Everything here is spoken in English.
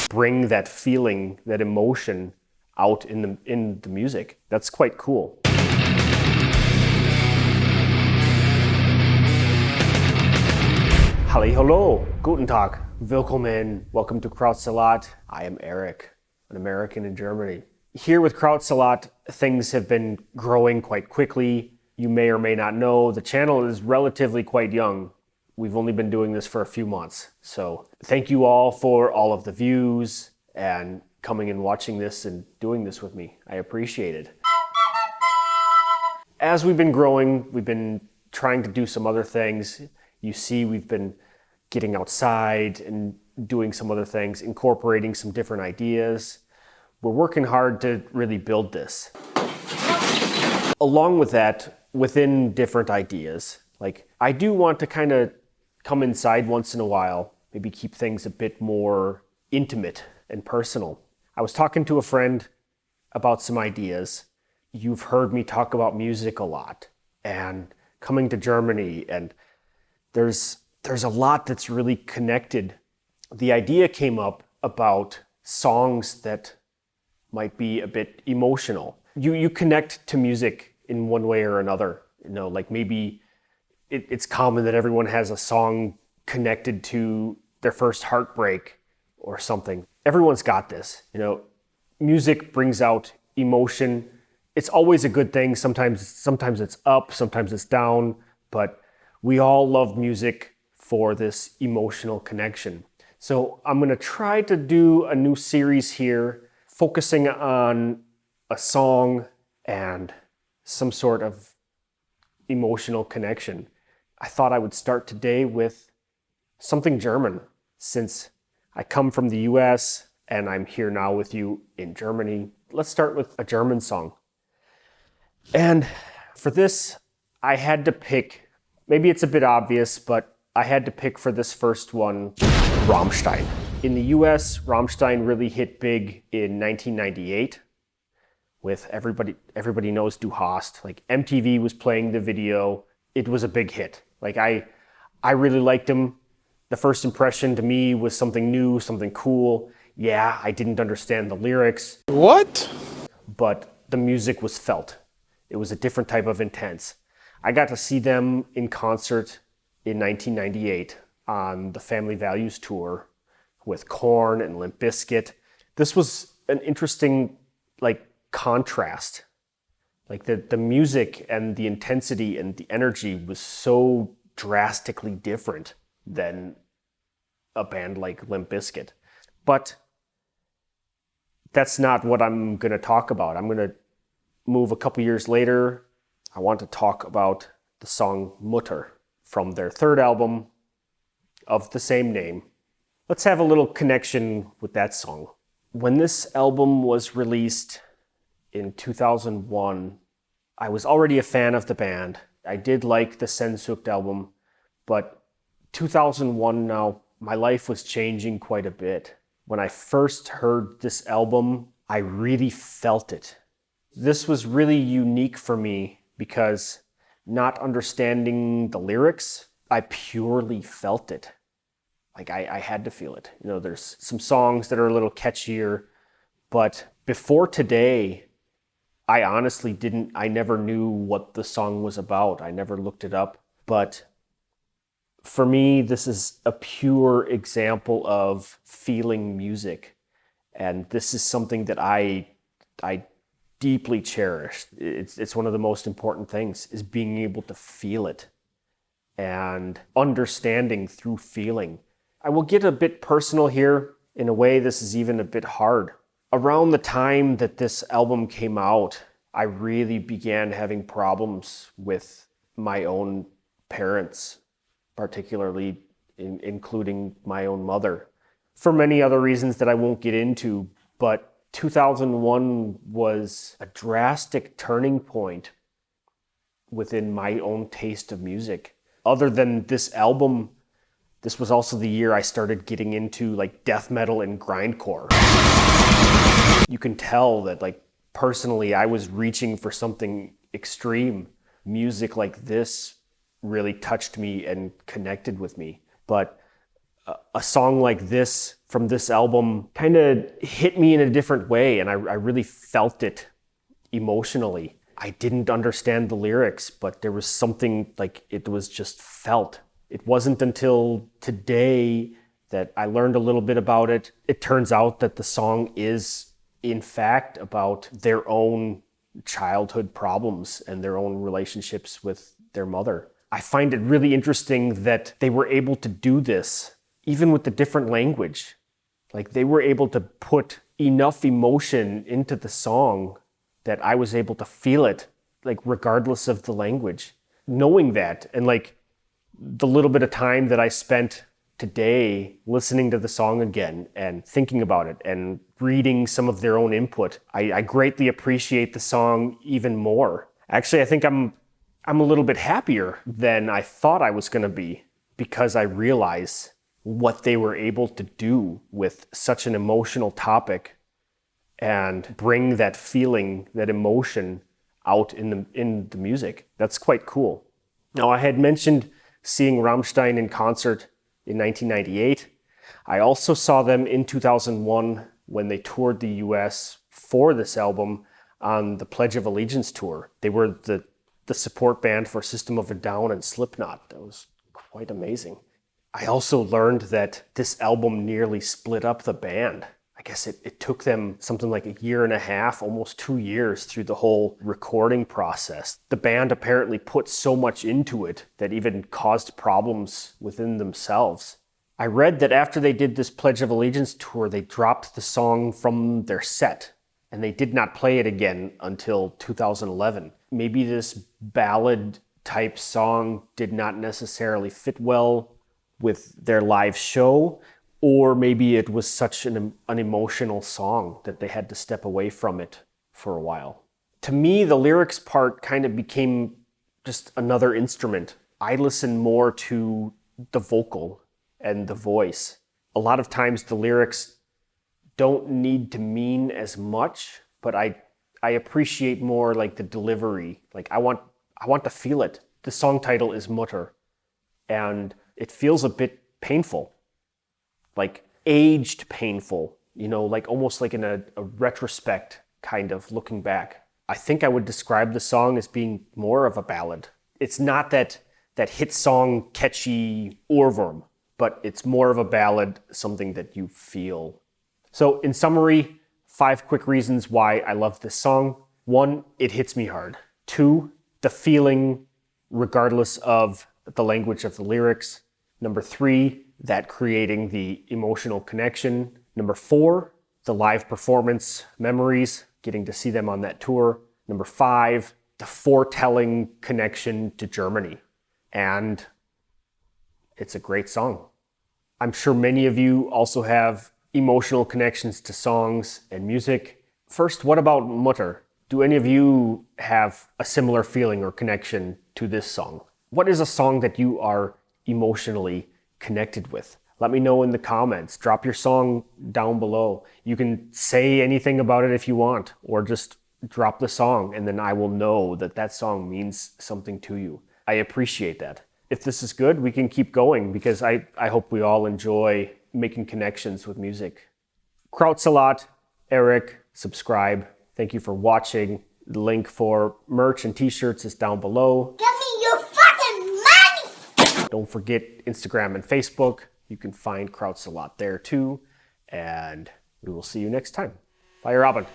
bring that feeling, that emotion out in the music. That's quite cool. Hallo, guten Tag, willkommen, welcome to Krautsalat. I am Eric, an American in Germany. Here with Krautsalat, things have been growing quite quickly. You may or may not know, the channel is relatively quite young. We've only been doing this for a few months. So thank you all for all of the views and coming and watching this and doing this with me. I appreciate it. As we've been growing, we've been trying to do some other things. You see, we've been getting outside and doing some other things, incorporating some different ideas. We're working hard to really build this. Along with that, within different ideas, like I do want to kind of come inside once in a while, maybe keep things a bit more intimate and personal. I was talking to a friend about some ideas. You've heard me talk about music a lot and coming to Germany, and there's a lot that's really connected. The idea came up about songs that might be a bit emotional. You connect to music in one way or another. You know, like maybe it's common that everyone has a song connected to their first heartbreak or something. Everyone's got this. You know, music brings out emotion. It's always a good thing. Sometimes it's up, sometimes it's down, but we all love music for this emotional connection. So I'm going to try to do a new series here, focusing on a song and some sort of emotional connection. I thought I would start today with something German, since I come from the US and I'm here now with you in Germany. Let's start with a German song. And for this, I had to pick, maybe it's a bit obvious, but I had to pick for this first one, Rammstein. In the US, Rammstein really hit big in 1998 with everybody knows Du Hast. Like MTV was playing the video. It was a big hit. Like I really liked him. The first impression to me was something new, something cool. Yeah, I didn't understand the lyrics. What? But the music was felt. It was a different type of intense. I got to see them in concert in 1998 on the Family Values tour with Korn and Limp Bizkit. This was an interesting contrast. Like the music and the intensity and the energy was so drastically different than a band like Limp Bizkit. But that's not what I'm going to talk about. I'm going to move a couple years later. I want to talk about the song Mutter from their third album of the same name. Let's have a little connection with that song. When this album was released in 2001, I was already a fan of the band. I did like the Sehnsucht album, but 2001 now, my life was changing quite a bit. When I first heard this album, I really felt it. This was really unique for me because not understanding the lyrics, I purely felt it. Like I had to feel it. You know, there's some songs that are a little catchier, but before today, I honestly I never knew what the song was about. I never looked it up. But for me, this is a pure example of feeling music. And this is something that I deeply cherish. It's one of the most important things, is being able to feel it and understanding through feeling. I will get a bit personal here. In a way, this is even a bit hard. Around the time that this album came out, I really began having problems with my own parents, particularly including my own mother, for many other reasons that I won't get into. But 2001 was a drastic turning point within my own taste of music. Other than this album, this was also the year I started getting into death metal and grindcore. You can tell that personally I was reaching for something extreme. Music like this really touched me and connected with me. But a song like this from this album kind of hit me in a different way, and I really felt it emotionally. I didn't understand the lyrics, but there was something like it was just felt. It wasn't until today that I learned a little bit about it. It turns out that the song is, in fact, about their own childhood problems and their own relationships with their mother. I find it really interesting that they were able to do this, even with the different language. Like, they were able to put enough emotion into the song that I was able to feel it, like, regardless of the language. Knowing that, and like the little bit of time that I spent today listening to the song again and thinking about it and reading some of their own input, I greatly appreciate the song even more. Actually, I think I'm a little bit happier than I thought I was going to be, because I realize what they were able to do with such an emotional topic and bring that feeling, that emotion out in the music. That's quite cool. Now, I had mentioned seeing Rammstein in concert in 1998. I also saw them in 2001 when they toured the US for this album on the Pledge of Allegiance tour. They were the support band for System of a Down and Slipknot. That was quite amazing. I also learned that this album nearly split up the band. I guess it took them something like a year and a half, almost 2 years through the whole recording process. The band apparently put so much into it that even caused problems within themselves. I read that after they did this Pledge of Allegiance tour, they dropped the song from their set, and they did not play it again until 2011. Maybe this ballad type song did not necessarily fit well with their live show, or maybe it was such an emotional song that they had to step away from it for a while. To me, the lyrics part kind of became just another instrument. I listen more to the vocal and the voice. A lot of times the lyrics don't need to mean as much, but I appreciate more like the delivery. Like, I want to feel it. The song title is Mutter, and it feels a bit painful, like aged painful, like almost like in a retrospect, kind of looking back. I think I would describe the song as being more of a ballad. It's not that hit song, catchy ohrwurm, but it's more of a ballad, something that you feel. So in summary, 5 quick reasons why I love this song. 1, it hits me hard. 2, the feeling, regardless of the language of the lyrics. Number 3, that creating the emotional connection. Number 4, the live performance memories, getting to see them on that tour. Number 5, the foretelling connection to Germany. And it's a great song. I'm sure many of you also have emotional connections to songs and music. First, what about Mutter? Do any of you have a similar feeling or connection to this song? What is a song that you are emotionally connected with? Let me know in the comments. Drop your song down below. You can say anything about it if you want, or just drop the song, and then I will know that that song means something to you. I appreciate that. If this is good, we can keep going, because I hope we all enjoy making connections with music. Krautsalat, Eric, subscribe. Thank you for watching. The link for merch and t-shirts is down below. Give me your fucking money! Don't forget Instagram and Facebook. You can find Krautsalat there too. And we will see you next time. Bye, Robin.